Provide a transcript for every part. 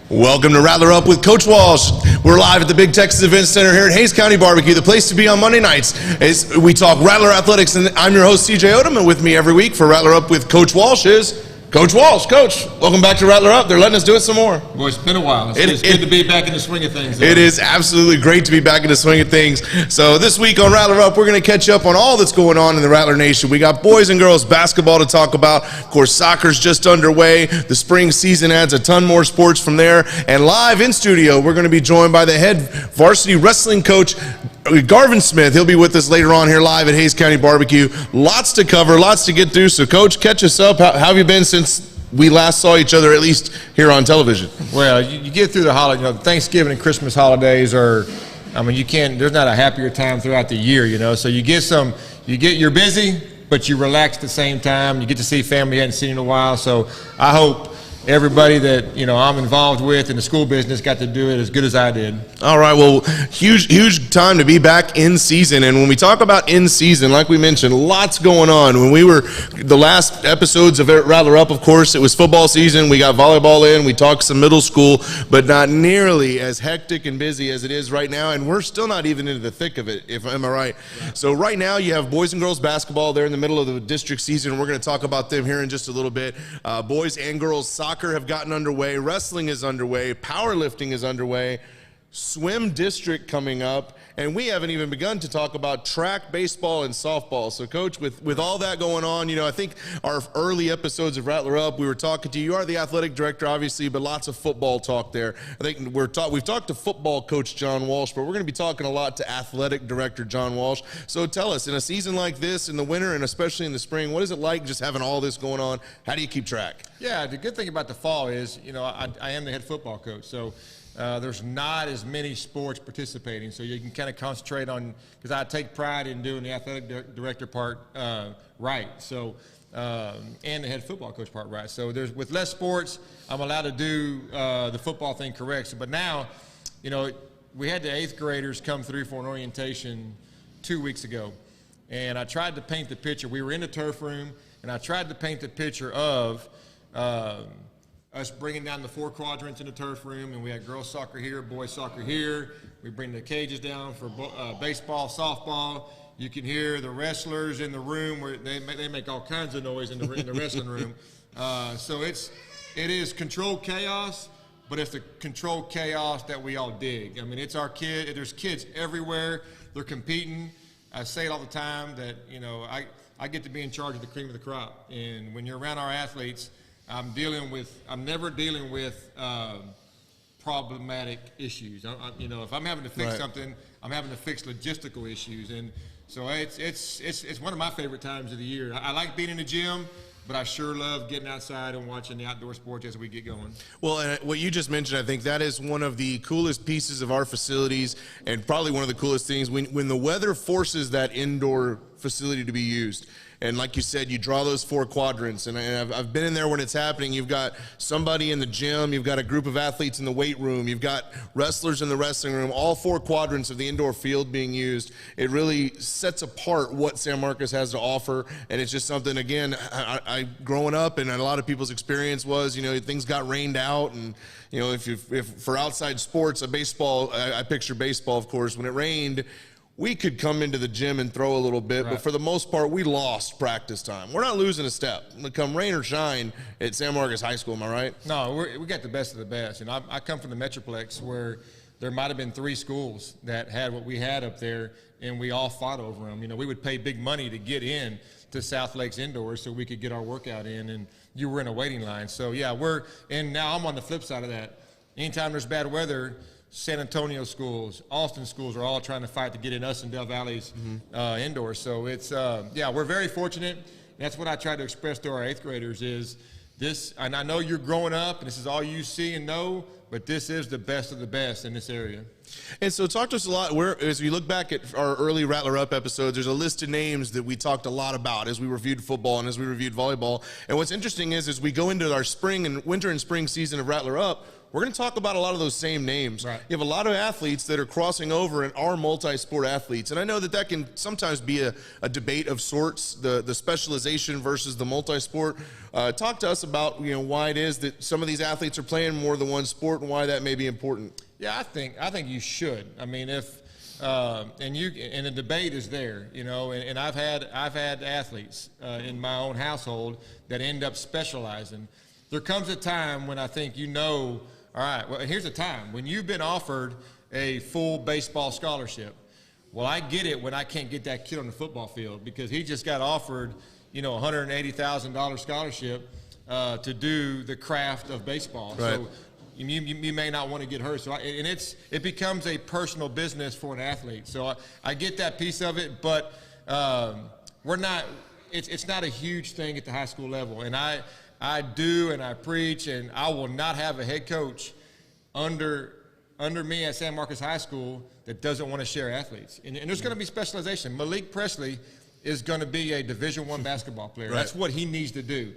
Welcome to Rattler Up with Coach Walsh. We're live at the Big Texas Event Center here at Hays County Barbecue, the place to be on Monday nights. We talk Rattler Athletics, and I'm your host, CJ Odom, and with me every week for Rattler Up with Coach Walsh is Coach Walsh. Coach, welcome back to Rattler Up. They're letting us do it some more. Boy, it's been a while. It's good to be back in the swing of things. It is absolutely great to be back in the swing of things. So this week on Rattler Up, we're going to catch up on all that's going on in the Rattler Nation. We got boys and girls basketball to talk about. Of course, soccer's just underway. The spring season adds a ton more sports from there. And live in studio, we're going to be joined by the head varsity wrestling coach, Garvin Smith. He'll be with us later on here live at Hays County Barbecue. Lots to cover, lots to get through. So, Coach, catch us up. How have you been since we last saw each other, at least here on television? Well, you get through the holiday. You know, Thanksgiving and Christmas holidays are, I mean, there's not a happier time throughout the year, you know. So you're busy, but you relax at the same time. You get to see family you hadn't seen in a while. So I hope everybody that, you know, I'm involved with in the school business got to do it as good as I did. All right, well, huge time to be back in season. And when we talk about in season, like we mentioned, lots going on. When we were the last episodes of Rattler Up, of course, it was football season. We got volleyball in, we talked some middle school, but not nearly as hectic and busy as it is right now. And we're still not even into the thick of it, am I right? Yeah. So right now you have boys and girls basketball. They're in the middle of the district season. We're going to talk about them here in just a little bit. Boys and girls soccer have gotten underway, wrestling is underway, powerlifting is underway, swim district coming up, and we haven't even begun to talk about track, baseball, and softball. So, Coach, with all that going on, you know, I think our early episodes of Rattler Up, we were talking to you. You are the athletic director, obviously, but lots of football talk there. I think we've talked to football coach John Walsh, but we're going to be talking a lot to athletic director John Walsh. So tell us, in a season like this, in the winter and especially in the spring, what is it like just having all this going on? How do you keep track? Yeah, the good thing about the fall is, you know, I am the head football coach, so there's not as many sports participating, so you can kind of concentrate on, because I take pride in doing the athletic director part right, so and the head football coach part right. So with less sports, I'm allowed to do the football thing correct. So, but now, you know, we had the 8th graders come through for an orientation 2 weeks ago, and I tried to paint the picture. We were in the turf room, and I tried to paint the picture of us bringing down the 4 quadrants in the turf room, and we had girls soccer here, boys soccer here. We bring the cages down for baseball, softball. You can hear the wrestlers in the room where they make all kinds of noise in the wrestling room. So it is controlled chaos, but it's the controlled chaos that we all dig. I mean, it's our kid. There's kids everywhere. They're competing. I say it all the time that, you know, I get to be in charge of the cream of the crop, and when you're around our athletes, I'm never dealing with problematic issues. You know, if I'm having to fix something, I'm having to fix logistical issues, and so it's one of my favorite times of the year. I like being in the gym, but I sure love getting outside and watching the outdoor sports as we get going. Well, and what you just mentioned, I think that is one of the coolest pieces of our facilities, and probably one of the coolest things when the weather forces that indoor facility to be used. And like you said, you draw those 4 quadrants, and I've been in there when it's happening. You've got somebody in the gym, you've got a group of athletes in the weight room, you've got wrestlers in the wrestling room, all 4 quadrants of the indoor field being used. It really sets apart what San Marcos has to offer, and it's just something, again, I growing up, and a lot of people's experience was, you know, things got rained out, and, you know, if for outside sports, I picture baseball, of course, when it rained, we could come into the gym and throw a little bit, but for the most part, we lost practice time. We're not losing a step. Come rain or shine at San Marcos High School, am I right? No, we got the best of the best. And I come from the Metroplex, where there might have been 3 schools that had what we had up there, and we all fought over them. You know, we would pay big money to get in to South Lakes indoors so we could get our workout in, and you were in a waiting line. So, yeah, and now I'm on the flip side of that. Anytime there's bad weather, San Antonio schools, Austin schools are all trying to fight to get in us in Del Valley's indoors. So it's, yeah, we're very fortunate. That's what I try to express to our 8th graders is this, and I know you're growing up and this is all you see and know, but this is the best of the best in this area. And so talk to us a lot, as we look back at our early Rattler Up episodes, there's a list of names that we talked a lot about as we reviewed football and as we reviewed volleyball. And what's interesting is as we go into our winter and spring season of Rattler Up, we're going to talk about a lot of those same names. Right. You have a lot of athletes that are crossing over and are multi-sport athletes. And I know that can sometimes be a debate of sorts, the specialization versus the multi-sport. Talk to us about, why it is that some of these athletes are playing more than one sport and why that may be important. Yeah, I think you should. I mean, and the debate is there, and I've had athletes in my own household that end up specializing. There comes a time when I think all right, well, here's a time when you've been offered a full baseball scholarship. Well, I get it when I can't get that kid on the football field because he just got offered, $180,000 scholarship to do the craft of baseball. Right. So you may not want to get hurt. So it becomes a personal business for an athlete. So I get that piece of it, but it's not a huge thing at the high school level. And I do and I preach, and I will not have a head coach under me at San Marcos High School that doesn't want to share athletes. And there's going to be specialization. Malik Presley is going to be a Division I basketball player. Right. That's what he needs to do.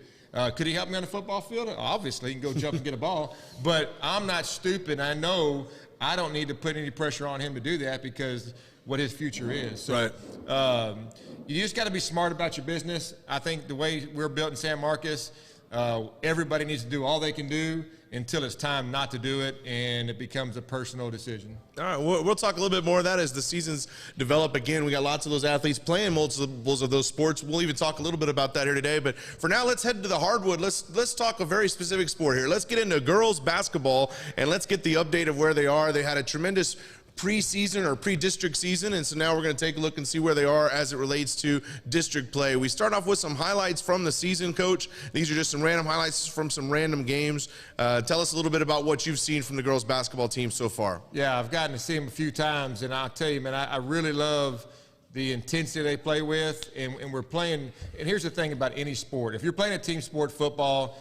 Could he help me on the football field? Obviously, he can go jump and get a ball. But I'm not stupid. I know I don't need to put any pressure on him to do that because what his future is. So, right. You just got to be smart about your business. I think the way we're built in San Marcos, everybody needs to do all they can do until it's time not to do it, and it becomes a personal decision. All right, we'll talk a little bit more of that as the seasons develop. Again, we got lots of those athletes playing multiples of those sports. We'll even talk a little bit about that here today. But for now, let's head to the hardwood. Let's talk a very specific sport here. Let's get into girls basketball, and let's get the update of where they are. They had a tremendous pre-season or pre-district season, and so now we're going to take a look and see where they are as it relates to district play. We start off with some highlights from the season, Coach. These are just some random highlights from some random games. Tell us a little bit about what you've seen from the girls basketball team so far. Yeah, I've gotten to see them a few times, and I'll tell you, man, I really love the intensity they play with, and we're playing. And here's the thing about any sport. If you're playing a team sport, football,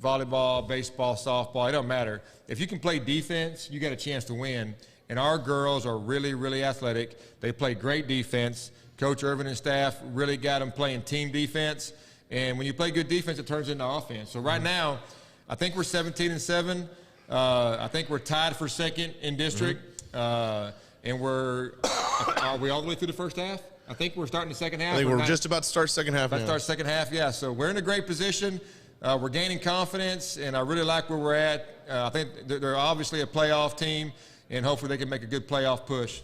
volleyball, baseball, softball, it don't matter. If you can play defense, you got a chance to win. And our girls are really, really athletic. They play great defense. Coach Irvin and staff really got them playing team defense. And when you play good defense, it turns into offense. So right now, I think we're 17-7. I think we're tied for second in district. And are we all the way through the first half? I think we're starting the second half. I think we're just about to start second half now. Start second half, yeah. So we're in a great position. We're gaining confidence, and I really like where we're at. I think they're obviously a playoff team, and hopefully they can make a good playoff push.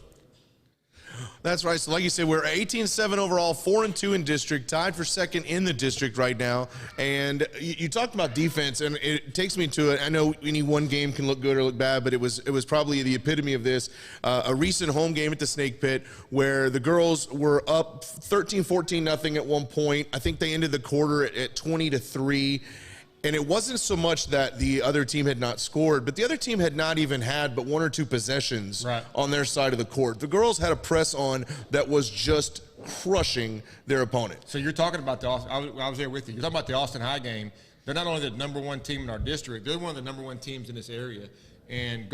That's right. So like you said, we're 18-7 overall, 4-2 in district, tied for second in the district right now. And you talked about defense, and it takes me to it. I know any one game can look good or look bad, but it was probably the epitome of this. A recent home game at the Snake Pit where the girls were up 13-14-0 at one point. I think they ended the quarter at 20-3. And it wasn't so much that the other team had not scored, but the other team had not even had but one or two possessions on their side of the court. The girls had a press on that was just crushing their opponent. So you're talking about I was there with you. You're talking about the Austin High game. They're not only the number one team in our district, they're one of the number one teams in this area. And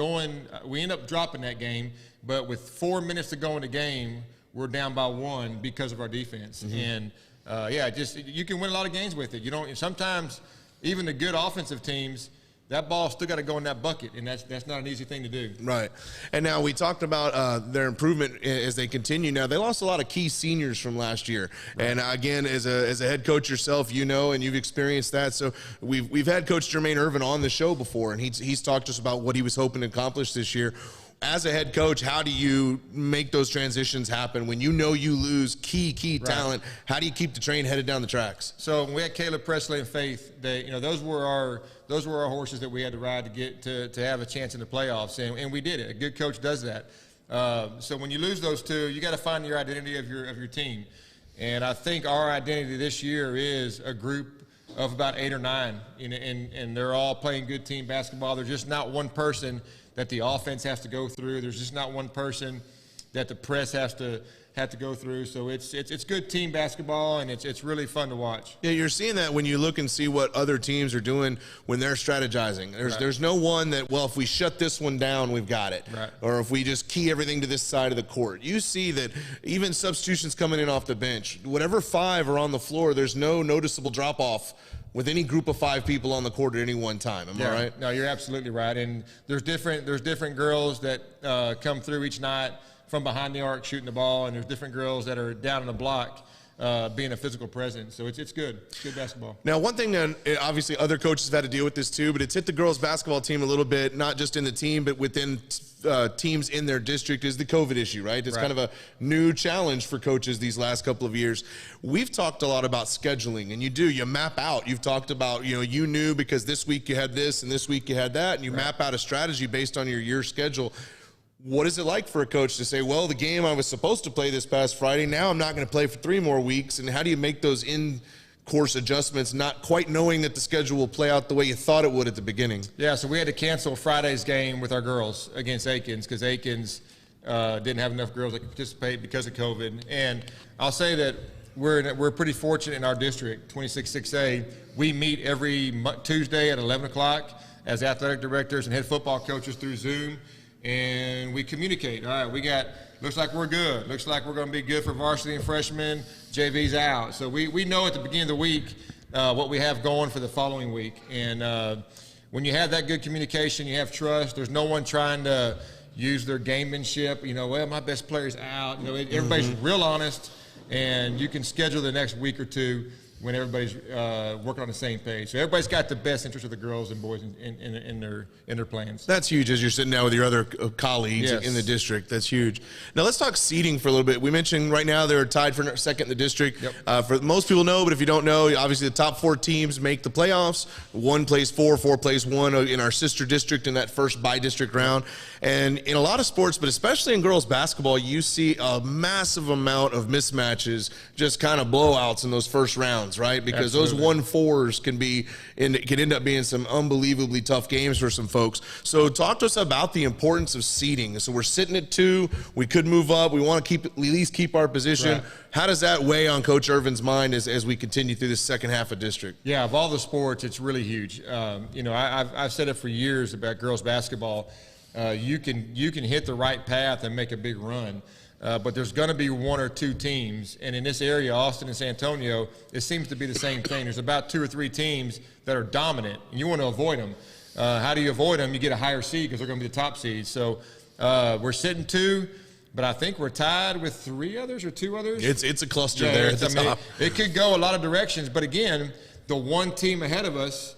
we end up dropping that game, but with 4 minutes to go in the game, we're down by one because of our defense. And you can win a lot of games with it. Sometimes even the good offensive teams, that ball still got to go in that bucket, and that's not an easy thing to do. Right. And now we talked about their improvement as they continue. Now, they lost a lot of key seniors from last year. Right. And again, as a head coach yourself, and you've experienced that. So we've had Coach Jermaine Irvin on the show before, and he's talked to us about what he was hoping to accomplish this year. As a head coach, how do you make those transitions happen when you lose key talent? How do you keep the train headed down the tracks? So when we had Caleb Presley and Faith, those were our horses that we had to ride to get to have a chance in the playoffs, and we did it. A good coach does that. So when you lose those two, you got to find your identity of your team, and I think our identity this year is a group of about 8 or 9, and they're all playing good team basketball. There's just not one person that the offense has to go through. There's just not one person that the press has to go through. So it's good team basketball, and it's really fun to watch. Yeah, you're seeing that when you look and see what other teams are doing when they're strategizing. There's no one that, well, if we shut this one down, we've got it. Right. Or if we just key everything to this side of the court. You see that even substitutions coming in off the bench, whatever 5 are on the floor, there's no noticeable drop-off with any group of 5 people on the court at any one time. Am I right? No, you're absolutely right. And there's different girls that come through each night from behind the arc shooting the ball, and there's different girls that are down in the block being a physical presence. So it's good. It's good basketball. Now, one thing that obviously other coaches have had to deal with this too, but it's hit the girls basketball team a little bit, not just in the team, but within teams in their district, is the COVID issue, right? It's kind of a new challenge for coaches these last couple of years. We've talked a lot about scheduling, and you map out. You've talked about, you knew because this week you had this and this week you had that, and you map out a strategy based on your year schedule. What is it like for a coach to say, well, the game I was supposed to play this past Friday, now I'm not going to play for 3 more weeks, and how do you make those in-course adjustments, not quite knowing that the schedule will play out the way you thought it would at the beginning? Yeah, so we had to cancel Friday's game with our girls against Aikens because Aikens didn't have enough girls that could participate because of COVID. And I'll say that we're pretty fortunate in our district, 26-6A. We meet every Tuesday at 11 o'clock as athletic directors and head football coaches through Zoom. And we communicate. All right, looks like we're good. Looks like we're going to be good for varsity and freshmen. JV's out. So we know at the beginning of the week what we have going for the following week. And when you have that good communication, you have trust. There's no one trying to use their gamemanship. Well, my best player's out. Everybody's real honest, and you can schedule the next week or two when everybody's working on the same page. So everybody's got the best interest of the girls and boys in their plans. That's huge as you're sitting down with your other colleagues in the district. That's huge. Now let's talk seeding for a little bit. We mentioned right now they're tied for second in the district. Yep. For most people know, but if you don't know, obviously the top 4 teams make the playoffs. 1 plays 4, 4 plays 1 in our sister district in that first bi-district round. And in a lot of sports, but especially in girls basketball, you see a massive amount of mismatches, just kind of blowouts in those first rounds, right? Because those 1-4s can end up being some unbelievably tough games for some folks. So talk to us about the importance of seeding. So we're sitting at 2. We could move up. We want to at least keep our position. Right. How does that weigh on Coach Irvin's mind as we continue through this second half of district? Yeah, of all the sports, it's really huge. I've said it for years about girls basketball. You can hit the right path and make a big run. But there's going to be 1 or 2 teams, and in this area, Austin and San Antonio, it seems to be the same thing. There's about 2 or 3 teams that are dominant, and you want to avoid them. How do you avoid them? You get a higher seed because they're going to be the top seed. So we're sitting 2, but I think we're tied with 3 others or 2 others. It's a cluster there at the top. It could go a lot of directions, but again, the one team ahead of us,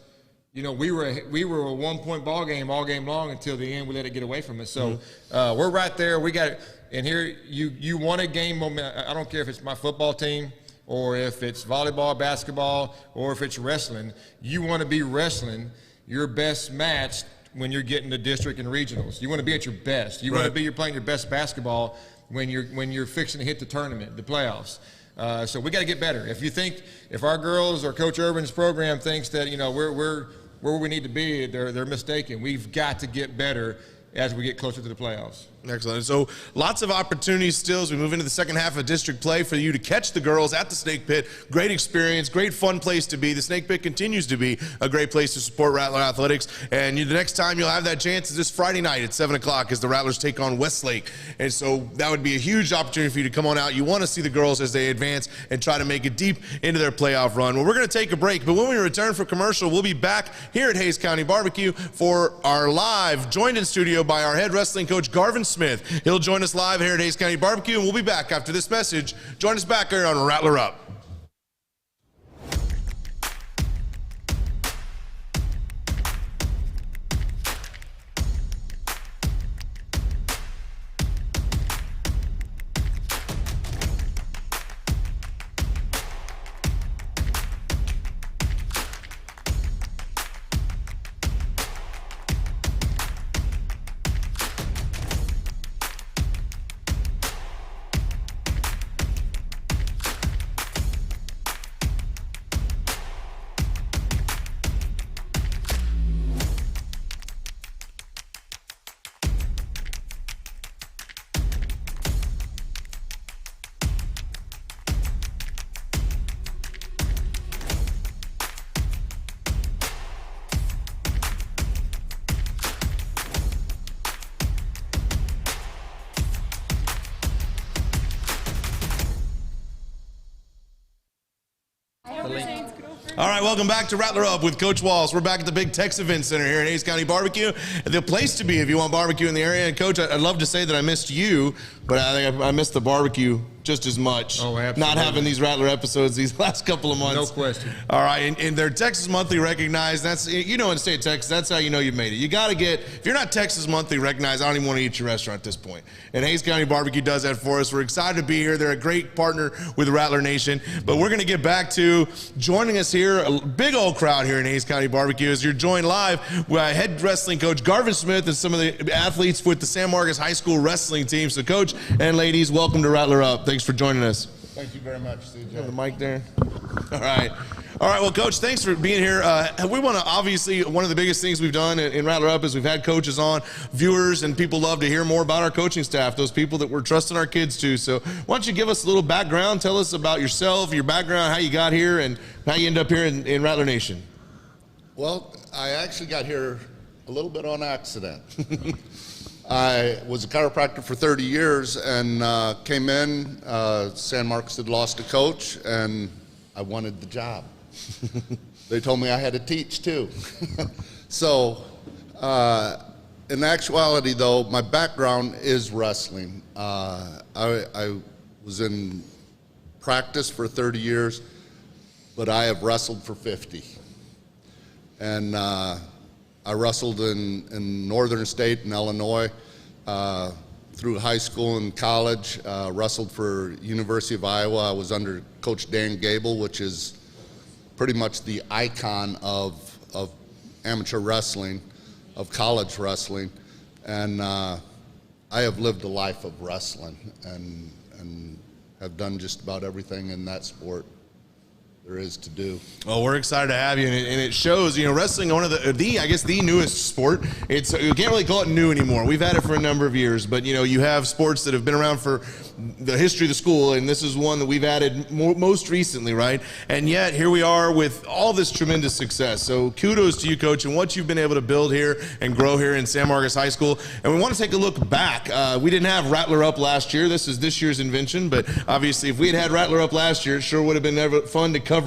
we were a 1-point ball game all game long until the end. We let it get away from us. So we're right there. We got it. And here, you want a game moment. I don't care if it's my football team or if it's volleyball, basketball, or if it's wrestling. You want to be wrestling your best match when you're getting to district and regionals. You want to be at your best. You want to be you're playing your best basketball when you're fixing to hit the tournament, the playoffs. So we got to get better. If our girls or Coach Irvin's program thinks that we're where we need to be, they're mistaken. We've got to get better as we get closer to the playoffs. Excellent. So lots of opportunities still as we move into the second half of district play for you to catch the girls at the Snake Pit. Great experience, great fun place to be. The Snake Pit continues to be a great place to support Rattler Athletics. And the next time you'll have that chance is this Friday night at 7 o'clock as the Rattlers take on Westlake. And so that would be a huge opportunity for you to come on out. You want to see the girls as they advance and try to make it deep into their playoff run. Well, we're going to take a break, but when we return for commercial, we'll be back here at Hays County Barbecue for our live, joined in studio by our head wrestling coach, Garvin Smith. He'll join us live here at Hays County Barbecue, and we'll be back after this message. Join us back here on Rattler Up. All right, welcome back to Rattler Up with Coach Walsh. We're back at the Big Tex Event Center here in Hays County Barbecue. The place to be if you want barbecue in the area. And Coach, I'd love to say that I missed you, but I think I missed the barbecue just as much. Oh, absolutely. Not having these Rattler episodes these last couple of months. No question. All right, and they're Texas Monthly recognized. That's, you know, in the state of Texas, that's how you know you've made it. You got to get, if you're not Texas Monthly recognized, I don't even want to eat your restaurant at this point. And Hays County Barbecue does that for us. We're excited to be here. They're a great partner with Rattler Nation. But we're going to get back to joining us here, a big old crowd here in Hays County Barbecue, as you're joined live by head wrestling coach Garvin Smith and some of the athletes with the San Marcos High School wrestling team. So, Coach and ladies, welcome to Rattler Up. Thanks for joining us. Thank you very much, CJ. Have the mic there. All right. All right, well, Coach, thanks for being here. We want to, obviously, one of the biggest things we've done in Rattler Up is we've had coaches on, viewers, and people love to hear more about our coaching staff, those people that we're trusting our kids to. So why don't you give us a little background, tell us about yourself, your background, how you got here, and how you ended up here in Rattler Nation. Well, I actually got here a little bit on accident. I was a chiropractor for 30 years and came in. San Marcos had lost a coach, and I wanted the job. They told me I had to teach too. So in actuality, though, my background is wrestling. I was in practice for 30 years, but I have wrestled for 50. And I wrestled in northern state in Illinois through high school and college, wrestled for University of Iowa. I was under Coach Dan Gable, which is pretty much the icon of amateur wrestling, of college wrestling. And I have lived a life of wrestling and have done just about everything in that sport there is to do. Well, we're excited to have you, and it shows. You know, wrestling, one of the I guess the newest sport. It's, you can't really call it new anymore. We've had it for a number of years, but you know, you have sports that have been around for the history of the school, and this is one that we've added most recently, right? And yet here we are with all this tremendous success. So kudos to you, Coach, and what you've been able to build here and grow here in San Marcos High School. And we want to take a look back. We didn't have Rattler Up last year. This is this year's invention, but obviously if we had Rattler Up last year, it sure would have been fun to cover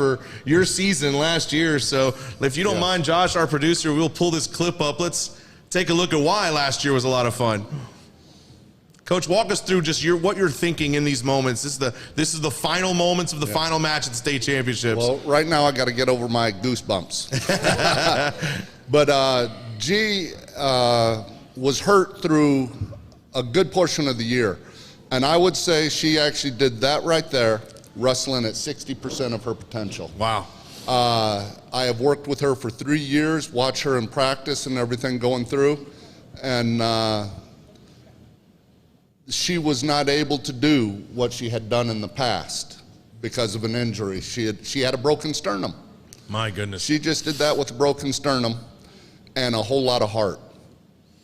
your season last year. So if you don't mind, Josh, our producer, we'll pull this clip up. Let's take a look at why last year was a lot of fun. Coach, walk us through just what you're thinking in these moments. This is the final moments of the final match at the state championships. Well, right now I got to get over my goosebumps. But G was hurt through a good portion of the year. And I would say she actually did that right there, wrestling at 60% of her potential. Wow. I have worked with her for 3 years, watched her in practice and everything going through. And she was not able to do what she had done in the past because of an injury. She had a broken sternum. My goodness. She just did that with a broken sternum and a whole lot of heart.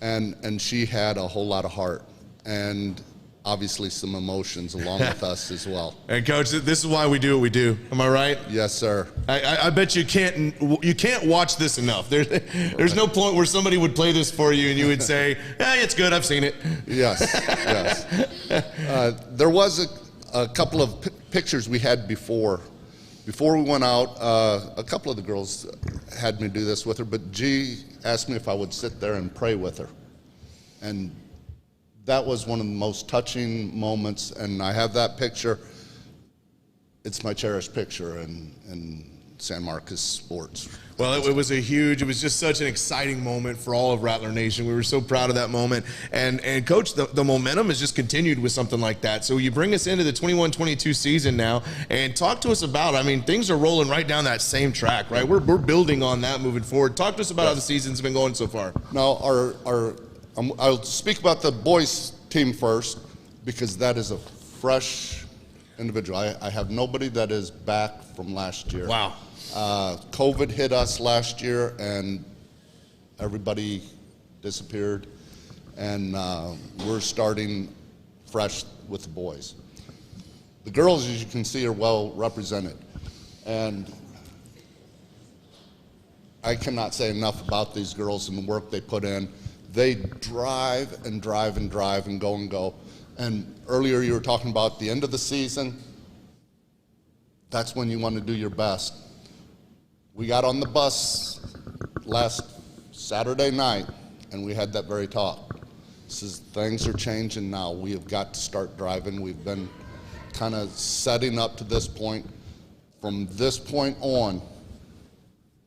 And she had a whole lot of heart. And obviously some emotions along with us as well. And Coach, this is why we do what we do. Am I right? Yes, sir. I bet you can't watch this enough. There's no point where somebody would play this for you and you would say, it's good, I've seen it. Yes, yes. There was a couple of pictures we had before we went out. A couple of the girls had me do this with her, but G asked me if I would sit there and pray with her. And that was one of the most touching moments, and I have that picture. It's my cherished picture in San Marcos sports. Well, it was just such an exciting moment for all of Rattler Nation. We were so proud of that moment. And Coach, the momentum has just continued with something like that. So you bring us into the 21-22 season now, and talk to us about, I mean, things are rolling right down that same track, right? We're building on that moving forward. Talk to us about how the season's been going so far. Now, I'll speak about the boys team first, because that is a fresh individual. I have nobody that is back from last year. Wow. COVID hit us last year, and everybody disappeared, and we're starting fresh with the boys. The girls, as you can see, are well represented, and I cannot say enough about these girls and the work they put in. They drive and drive and drive and go. And earlier you were talking about the end of the season. That's when you want to do your best. We got on the bus last Saturday night, and we had that very talk. Says things are changing now. We have got to start driving. We've been kind of setting up to this point. From this point on,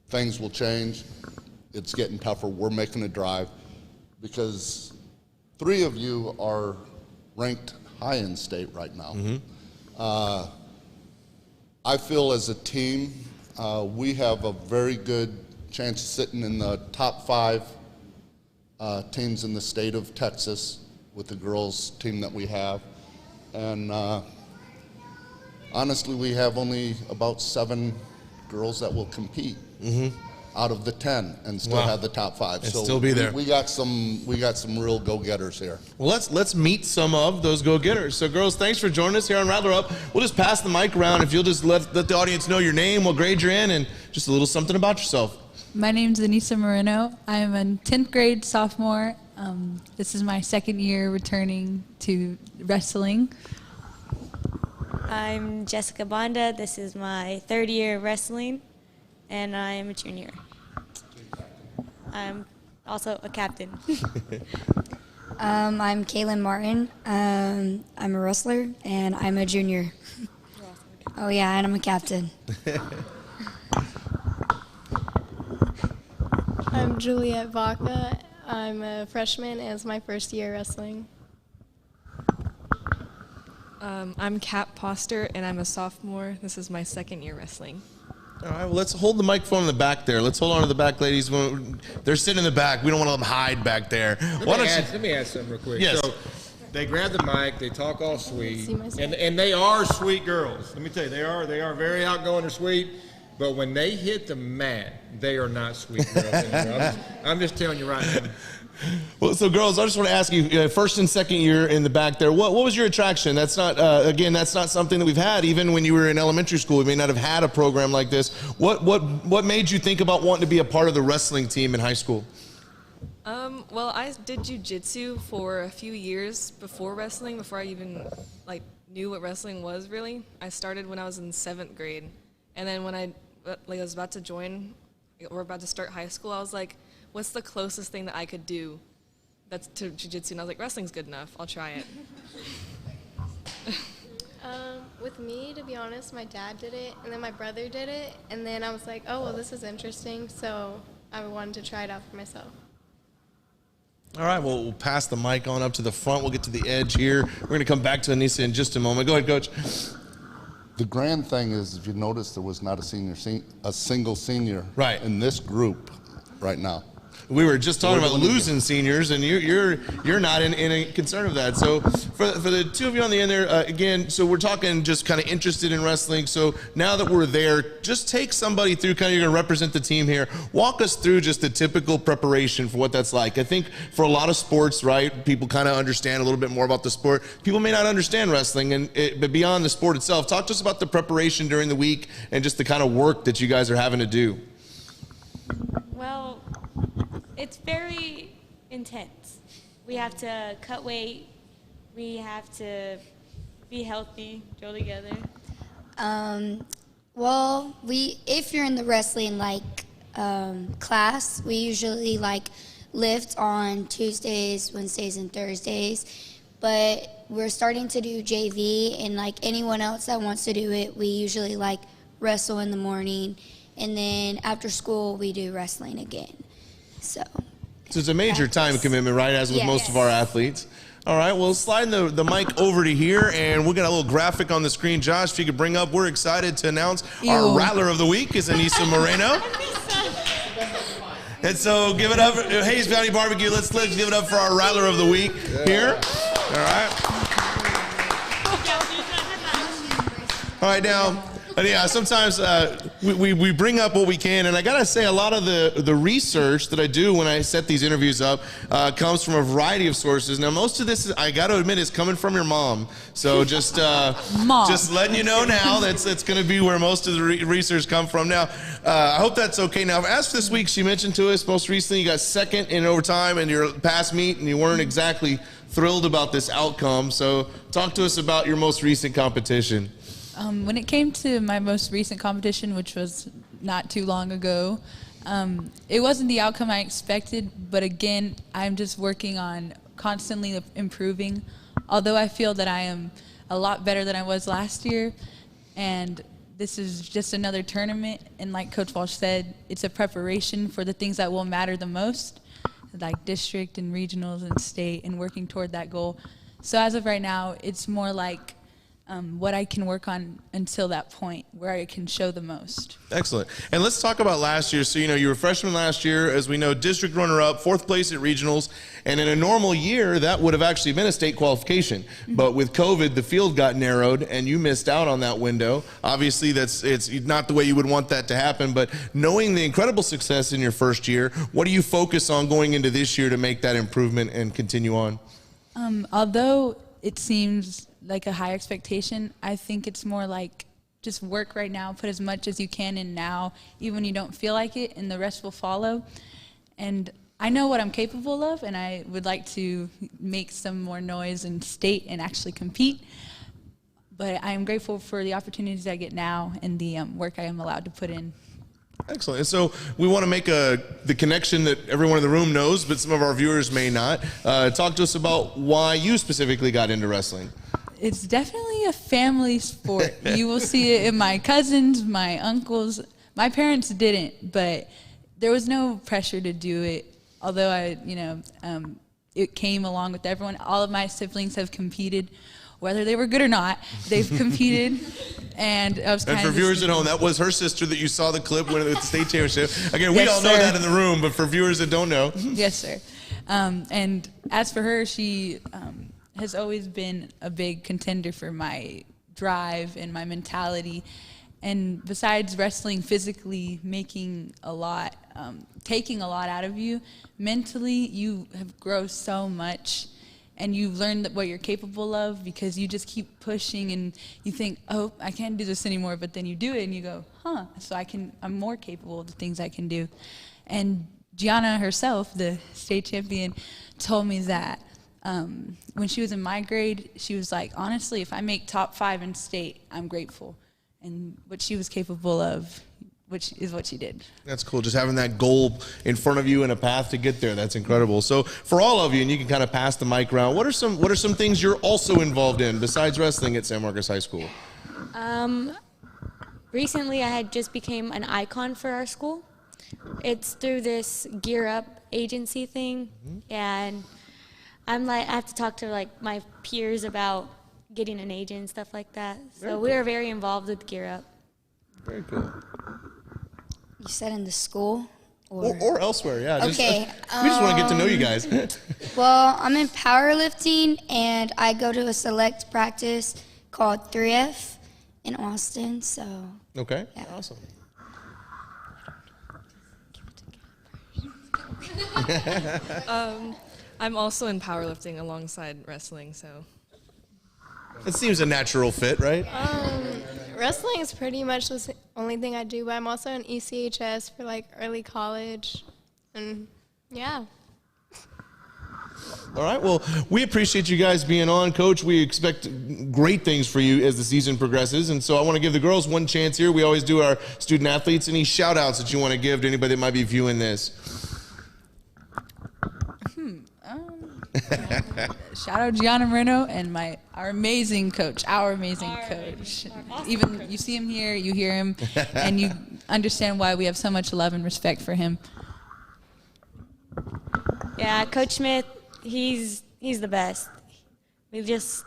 things will change. It's getting tougher. We're making a drive because 3 of you are ranked high in state right now. I feel as a team, we have a very good chance of sitting in the top 5 teams in the state of Texas with the girls team that we have. And honestly, we have only about 7 girls that will compete out of the 10 and still have the top 5. And still be there. We got some real go-getters here. Well, let's meet some of those go-getters. So, girls, thanks for joining us here on Rattler Up. We'll just pass the mic around. If you'll just let the audience know your name, what grade you're in, and just a little something about yourself. My name's Anissa Moreno. I'm a 10th grade sophomore. This is my 2nd year returning to wrestling. I'm Jessica Bonda. This is my 3rd year of wrestling, and I'm a junior. I'm also a captain. I'm Kaylin Martin. I'm a wrestler, and I'm a junior. Oh, yeah, and I'm a captain. I'm Juliet Vaca. I'm a freshman, and it's my 1st year wrestling. I'm Kat Poster, and I'm a sophomore. This is my 2nd year wrestling. All right, well, let's hold the microphone in the back there. Let's hold on to the back, ladies. They're sitting in the back. We don't want to let them hide back there. Let me add something real quick. Yes. So they grab the mic, they talk all sweet, See myself. and they are sweet girls. Let me tell you, they are very outgoing and sweet. But when they hit the mat, they are not sweet girls anymore. I'm just telling you right now. Well, so girls, I just want to ask you, 1st and 2nd year in the back there, what was your attraction? That's not, again, that's not something that we've had. Even when you were in elementary school, we may not have had a program like this. What made you think about wanting to be a part of the wrestling team in high school? Well, I did jiu-jitsu for a few years before wrestling, before I even knew what wrestling was really. I started when I was in 7th grade. And then when I was about to join, or about to start high school, I was like, what's the closest thing that I could do that's to jiu-jitsu? And I was like, wrestling's good enough. I'll try it. With me, to be honest, my dad did it, and then my brother did it, and then I was like, oh, well, this is interesting, so I wanted to try it out for myself. All right, well, we'll pass the mic on up to the front. We'll get to the edge here. We're going to come back to Anissa in just a moment. Go ahead, Coach. The grand thing is, if you notice, there was not a single senior Right. in this group right now. We were just talking about losing seniors, and you're not in a concern of that. So for the 2 of you on the end there, again, so we're talking just kind of interested in wrestling. So now that we're there, just take somebody through, kind of you're going to represent the team here. Walk us through just the typical preparation for what that's like. I think for a lot of sports, right, people kind of understand a little bit more about the sport. People may not understand wrestling, but beyond the sport itself, talk to us about the preparation during the week and just the kind of work that you guys are having to do. Well, it's very intense. We have to cut weight. We have to be healthy, drill together. Well, if you're in the wrestling class, we usually lift on Tuesdays, Wednesdays, and Thursdays. But we're starting to do JV, and anyone else that wants to do it, we usually wrestle in the morning, and then after school we do wrestling again. So it's a major time commitment, right, as with Yes. most of our athletes. All right, well, slide the mic over to here, and we'll get a little graphic on the screen. Josh, if you could bring up, we're excited to announce our Rattler of the Week is Anissa Moreno. And so give it up, Hayes Valley Barbecue, let's give it up for our Rattler of the Week here. All right. All right, now, yeah, sometimes we bring up what we can, and I gotta say, a lot of the research that I do when I set these interviews up comes from a variety of sources. Now, most of this, I gotta admit, is coming from your mom. So just just letting you know now, that's gonna be where most of the research come from. Now, I hope that's okay. Now, as for this week, she mentioned to us most recently you got 2nd in overtime in your past meet, and you weren't exactly thrilled about this outcome. So talk to us about your most recent competition. When it came to my most recent competition, which was not too long ago. It wasn't the outcome I expected, but again, I'm just working on constantly improving. Although I feel that I am a lot better than I was last year, and this is just another tournament, and like Coach Walsh said, it's a preparation for the things that will matter the most, like district and regionals and state, and working toward that goal. So as of right now, it's more like what I can work on until that point where I can show the most. Excellent. And let's talk about last year. So, you were a freshman last year, as we know, district runner-up, 4th place at regionals. And in a normal year, that would have actually been a state qualification. But with COVID, the field got narrowed, and you missed out on that window. Obviously, it's not the way you would want that to happen. But knowing the incredible success in your first year, what do you focus on going into this year to make that improvement and continue on? Although it seems like a high expectation, I think it's more like just work right now, put as much as you can in now, even when you don't feel like it, and the rest will follow. And I know what I'm capable of, and I would like to make some more noise in state and actually compete. But I am grateful for the opportunities I get now and the work I am allowed to put in. Excellent. And so we want to make the connection that everyone in the room knows, but some of our viewers may not. Talk to us about why you specifically got into wrestling. It's definitely a family sport. You will see it in my cousins, my uncles. My parents didn't, but there was no pressure to do it. Although it came along with everyone. All of my siblings have competed, whether they were good or not. They've competed, and I was kind of. And for viewers at home, that was her sister that you saw the clip winning the state championship. Again, we Yes, all know sir. that in the room, but for viewers that don't know. Yes, sir. And as for her, she has always been a big contender for my drive and my mentality. And besides wrestling physically making a lot, taking a lot out of you, mentally you have grown so much, and you learn what you're capable of because you just keep pushing, and you think, oh, I can't do this anymore, but then you do it and you go, huh, so I'm more capable of the things I can do. And Gianna herself, the state champion, told me that when she was in my grade, she was like, honestly, if I make top 5 in state, I'm grateful. And what she was capable of, which is what she did. That's cool. Just having that goal in front of you and a path to get there. That's incredible. So for all of you, and you can kind of pass the mic around, what are some things you're also involved in besides wrestling at San Marcos High School? Recently, I had just became an icon for our school. It's through this Gear Up agency thing, and I have to talk to my peers about getting an agent and stuff like that. So we are very involved with Gear Up. Very cool. You said in the school? Or elsewhere, yeah. Okay. We just want to get to know you guys. Well, I'm in powerlifting, and I go to a select practice called 3F in Austin, so. Okay, yeah. Awesome. I'm also in powerlifting alongside wrestling, so. It seems a natural fit, right? Wrestling is pretty much the only thing I do, but I'm also in ECHS for early college, and yeah. All right, well, we appreciate you guys being on. Coach, we expect great things for you as the season progresses, and so I want to give the girls one chance here. We always do our student athletes. Any shout outs that you want to give to anybody that might be viewing this? Shout out Gianna Moreno and our amazing coach, Even you see him here, you hear him, and you understand why we have so much love and respect for him. Yeah, Coach Smith, he's the best. We've just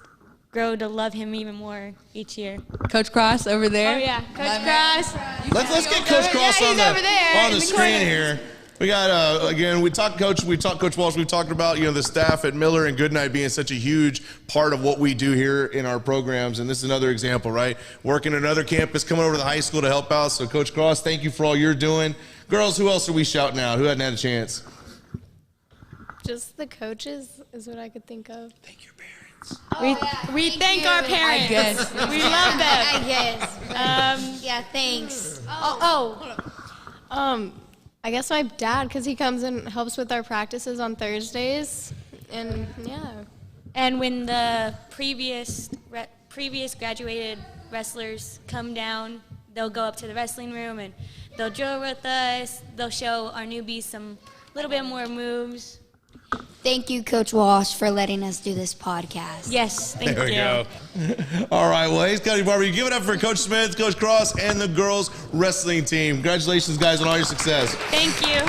grown to love him even more each year. Coach Cross over there. Oh yeah, Coach Cross. Let's get Coach Cross on the screen corner. here. We got, again, we talked Coach Walsh, we've talked about, the staff at Miller and Goodnight being such a huge part of what we do here in our programs, and this is another example, right? Working at another campus, coming over to the high school to help out, so Coach Cross, thank you for all you're doing. Girls, who else are we shouting out? Who hadn't had a chance? Just the coaches is what I could think of. Thank your parents. We thank our parents. I guess. We love them. I guess. Yeah, thanks. I guess my dad, because he comes and helps with our practices on Thursdays, and yeah. And when the previous graduated wrestlers come down, they'll go up to the wrestling room and they'll drill with us. They'll show our newbies some little bit more moves. Thank you, Coach Walsh, for letting us do this podcast. Yes, thank There we you. go. All right, well, Hayes County Barber, you give it up for Coach Smith, Coach Cross, and the girls wrestling team. Congratulations, guys, on all your success. Thank you.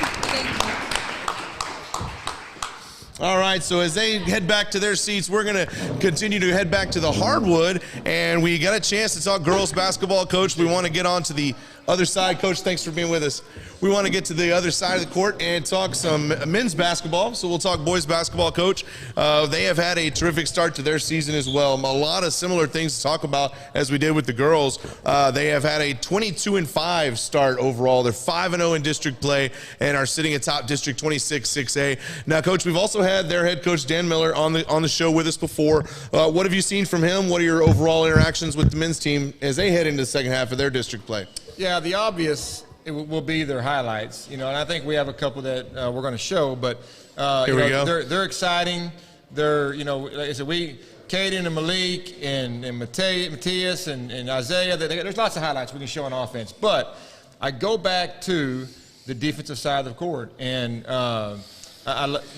All right, so as they head back to their seats, we're going to continue to head back to the hardwood, and we got a chance to talk girls basketball. Coach, we want to get on to the other side. Coach, thanks for being with us. We want to get to the other side of the court and talk some men's basketball. So we'll talk boys basketball, Coach. They have had a terrific start to their season as well. A lot of similar things to talk about as we did with the girls. They have had a 22-5 start overall. They're 5-0 in district play and are sitting atop District 26 6A. Now, Coach, we've also had their head coach Dan Miller on the show with us before. What have you seen from him? What are your overall interactions with the men's team as they head into the second half of their district play? Yeah, the obvious will be their highlights, and I think we have a couple that we're going to show, but Here we go. They're exciting. They're, like I said, Caden and Malik and Matthias and Isaiah, there's lots of highlights we can show on offense, but I go back to the defensive side of the court, and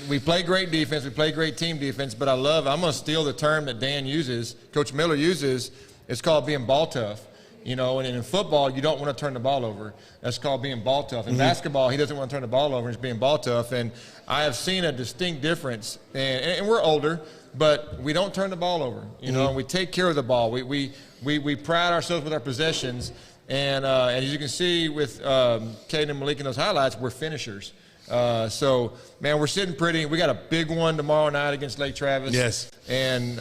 we play great defense, we play great team defense, but I'm going to steal the term that Dan uses, Coach Miller uses, it's called being ball tough. And in football, you don't want to turn the ball over. That's called being ball tough. In basketball, he doesn't want to turn the ball over. He's being ball tough. And I have seen a distinct difference. And we're older, but we don't turn the ball over. We take care of the ball. We pride ourselves with our possessions. And as you can see with Caden and Malik in those highlights, we're finishers. So, man, we're sitting pretty. We got a big one tomorrow night against Lake Travis. Yes. And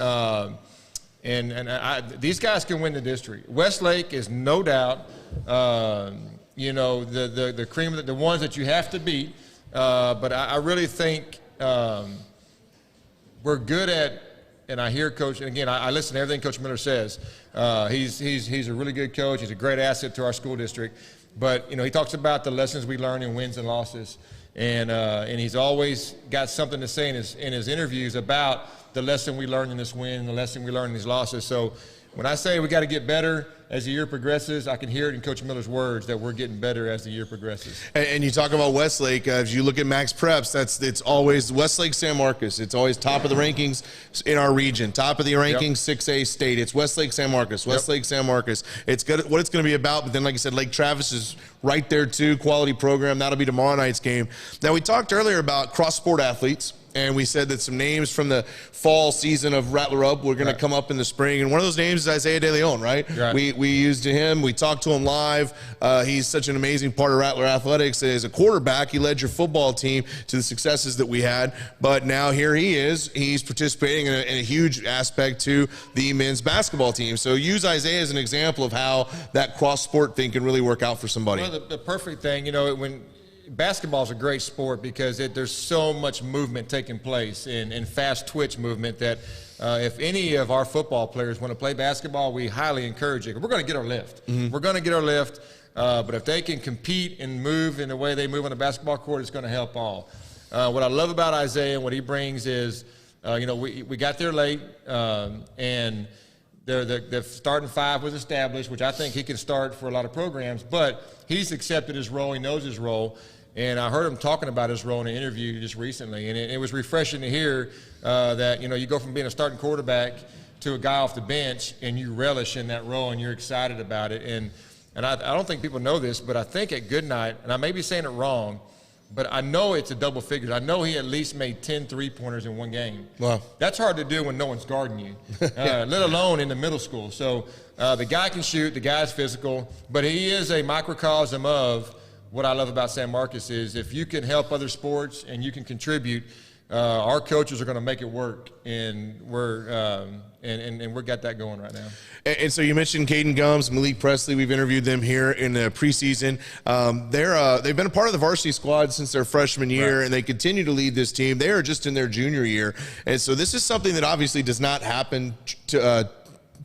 these guys can win the district. Westlake is no doubt, the cream of the ones that you have to beat. But I really think we're good at, and I hear Coach, and again, I listen to everything Coach Miller says. He's a really good coach. He's a great asset to our school district. But, he talks about the lessons we learn in wins and losses. And he's always got something to say in his interviews about the lesson we learned in this win and the lesson we learned in these losses. So when I say we got to get better as the year progresses, I can hear it in Coach Miller's words that we're getting better as the year progresses. And you talk about Westlake, as you look at Max Preps, it's always Westlake San Marcos. It's always top of the rankings in our region, top of the rankings, 6A state. It's Westlake San Marcos, Westlake San Marcos. It's good what it's going to be about, but then like I said, Lake Travis is right there too, quality program. That'll be tomorrow night's game. Now we talked earlier about cross-sport athletes. And we said that some names from the fall season of Rattler Up were going to come up in the spring. And one of those names is Isaiah De Leon, right? We used him. We talked to him live. He's such an amazing part of Rattler Athletics. As a quarterback, he led your football team to the successes that we had. But now here he is. He's participating in a huge aspect to the men's basketball team. So use Isaiah as an example of how that cross-sport thing can really work out for somebody. Well, the perfect thing, when basketball is a great sport because there's so much movement taking place and fast twitch movement that if any of our football players want to play basketball, we highly encourage it. We're going to get our lift. We're going to get our lift, but if they can compete and move in the way they move on the basketball court, it's going to help all. What I love about Isaiah and what he brings is, we got there late and the starting five was established, which I think he can start for a lot of programs, but he's accepted his role. He knows his role. And I heard him talking about his role in an interview just recently, and it was refreshing to hear that, you go from being a starting quarterback to a guy off the bench, and you relish in that role, and you're excited about it. And I don't think people know this, but I think at Goodnight, and I may be saying it wrong, but I know it's a double figures. I know he at least made 10 three-pointers in one game. Wow. That's hard to do when no one's guarding you, let alone in the middle school. So the guy can shoot, the guy's physical, but he is a microcosm of what I love about San Marcos is if you can help other sports and you can contribute, our coaches are going to make it work, and we're got that going right now. And so you mentioned Caden Gums, Malik Presley. We've interviewed them here in the preseason. They've been a part of the varsity squad since their freshman year, and they continue to lead this team. They are just in their junior year, and so this is something that obviously does not happen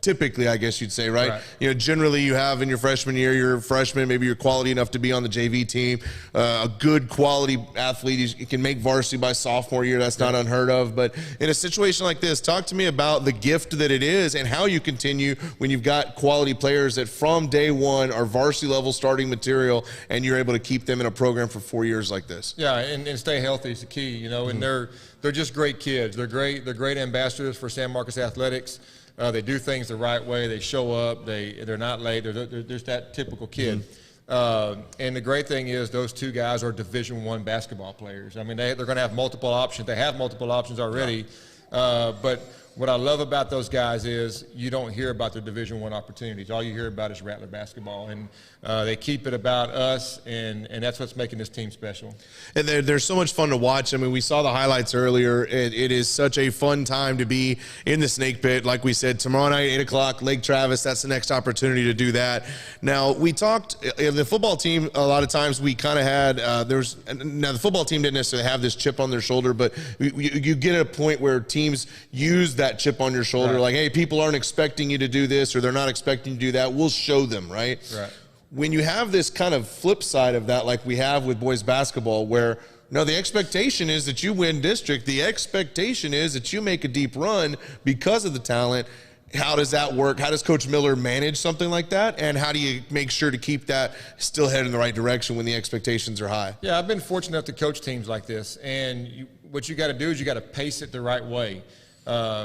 typically, I guess you'd say, right? Right. You know, generally you have in your freshman year, you're a freshman, maybe you're quality enough to be on the JV team. A good quality athlete, you can make varsity by sophomore year. That's not unheard of. But in a situation like this, talk to me about the gift that it is and how you continue when you've got quality players that from day one are varsity level starting material, and you're able to keep them in a program for 4 years like this. Yeah, and stay healthy is the key, you know, and they're just great kids. They're great ambassadors for San Marcos Athletics. They do things the right way. They show up. They're not late. They're just that typical kid. And the great thing is those two guys are Division I basketball players. I mean, they're going to have multiple options. They have multiple options already. But what I love about those guys is you don't hear about their Division I opportunities. All you hear about is Rattler basketball. And they keep it about us, and that's what's making this team special. And they're so much fun to watch. I mean, we saw the highlights earlier. It is such a fun time to be in the Snake Pit. Like we said, tomorrow night, 8 o'clock, Lake Travis, that's the next opportunity to do that. Now, we talked, the football team, a lot of times we kind of had, now the football team didn't necessarily have this chip on their shoulder, but you get at a point where teams use that chip on your shoulder, right. like, hey, people aren't expecting you to do this, or they're not expecting you to do that. We'll show them, right? Right. When you have this kind of flip side of that, like we have with boys basketball, where no, the expectation is that you win district. The expectation is that you make a deep run because of the talent. How does that work? How does Coach Miller manage something like that? And how do you make sure to keep that still headed in the right direction when the expectations are high? Yeah, I've been fortunate enough to coach teams like this. And what you got to do is you got to pace it the right way.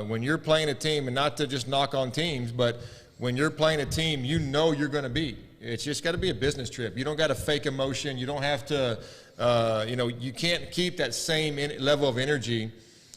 When you're playing a team, and not to just knock on teams, but when you're playing a team, you know you're going to beat. It's just got to be a business trip. You don't got to fake emotion. You don't have to, you can't keep that same level of energy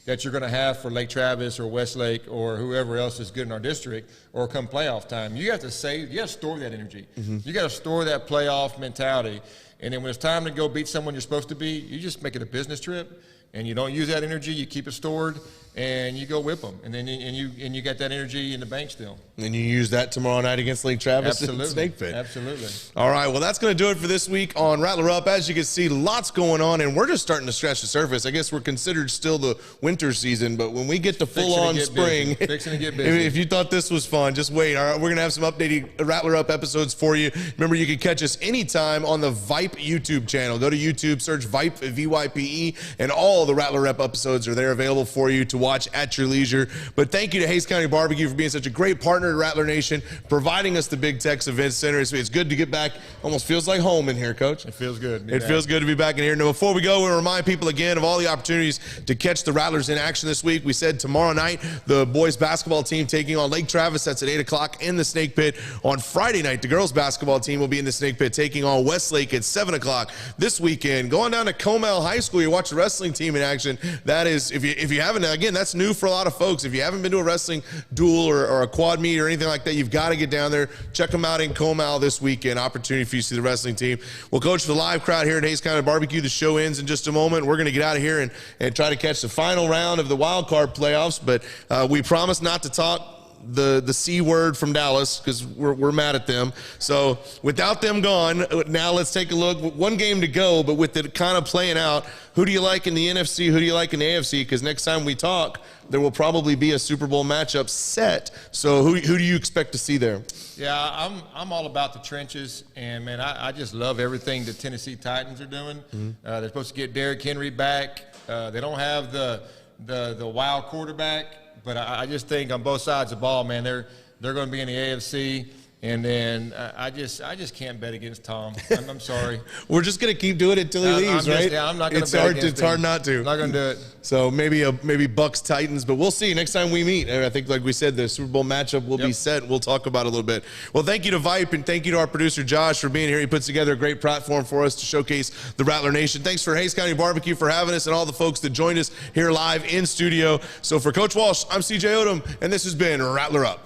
that you're going to have for Lake Travis or Westlake or whoever else is good in our district, or come playoff time. You have to store that energy. You got to store that playoff mentality. And then when it's time to go beat someone you're supposed to beat, you just make it a business trip, and you don't use that energy. You keep it stored, and you go whip them, and then you got that energy in the bank still. And you use that tomorrow night against Lake Travis Absolutely. and Snake Pit. Absolutely. All right, well, that's going to do it for this week on Rattler Up. As you can see, lots going on, and we're just starting to scratch the surface. I guess we're considered still the winter season, but when we get to full-on spring, Fixing to get busy. if you thought this was fun, just wait. All right, we're going to have some updated Rattler Up episodes for you. Remember, you can catch us anytime on the VYPE YouTube channel. Go to YouTube, search VYPE, VYPE, and all the Rattler Up episodes are there available for you to watch at your leisure. But thank you to Hays County Barbecue for being such a great partner to Rattler Nation, providing us the Big Tex Event Center. It's good to get back. Almost feels like home in here, Coach. It feels good. It feels good to be back in here. Now, before we go, we'll remind people again of all the opportunities to catch the Rattlers in action this week. We said tomorrow night, the boys basketball team taking on Lake Travis. That's at 8 o'clock in the Snake Pit. On Friday night, the girls basketball team will be in the Snake Pit taking on Westlake at 7 o'clock this weekend. Going down to Comel High School, you watch the wrestling team in action. That is, if you haven't, again, that's new for a lot of folks. If you haven't been to a wrestling duel or a quad meet or anything like that, you've got to get down there. Check them out in Comel this weekend. Opportunity for you to see the wrestling team. Well, Coach, for the live crowd here at Hays County Barbecue, the show ends in just a moment. We're going to get out of here and try to catch the final round of the wild card playoffs, but we promise not to talk the C word from Dallas, because we're mad at them. So without them gone, now let's take a look. One game to go, but with it kind of playing out, who do you like in the NFC? Who do you like in the AFC? Because next time we talk, there will probably be a Super Bowl matchup set. So who do you expect to see there? Yeah, I'm all about the trenches, and man, I just love everything the Tennessee Titans are doing. They're supposed to get Derrick Henry back. They don't have the wild quarterback, but I just think on both sides of the ball, man, they're going to be in the AFC. And then I just can't bet against Tom. I'm sorry. We're just going to keep doing it until he leaves, right? Yeah, I'm not going to bet against him. It's hard not to. I'm not going to do it. So maybe Bucks Titans, but we'll see next time we meet. I think, like we said, the Super Bowl matchup will be set. We'll talk about it a little bit. Well, thank you to VYPE, and thank you to our producer Josh for being here. He puts together a great platform for us to showcase the Rattler Nation. Thanks for Hays County Barbecue for having us, and all the folks that joined us here live in studio. So for Coach Walsh, I'm CJ Odom, and this has been Rattler Up.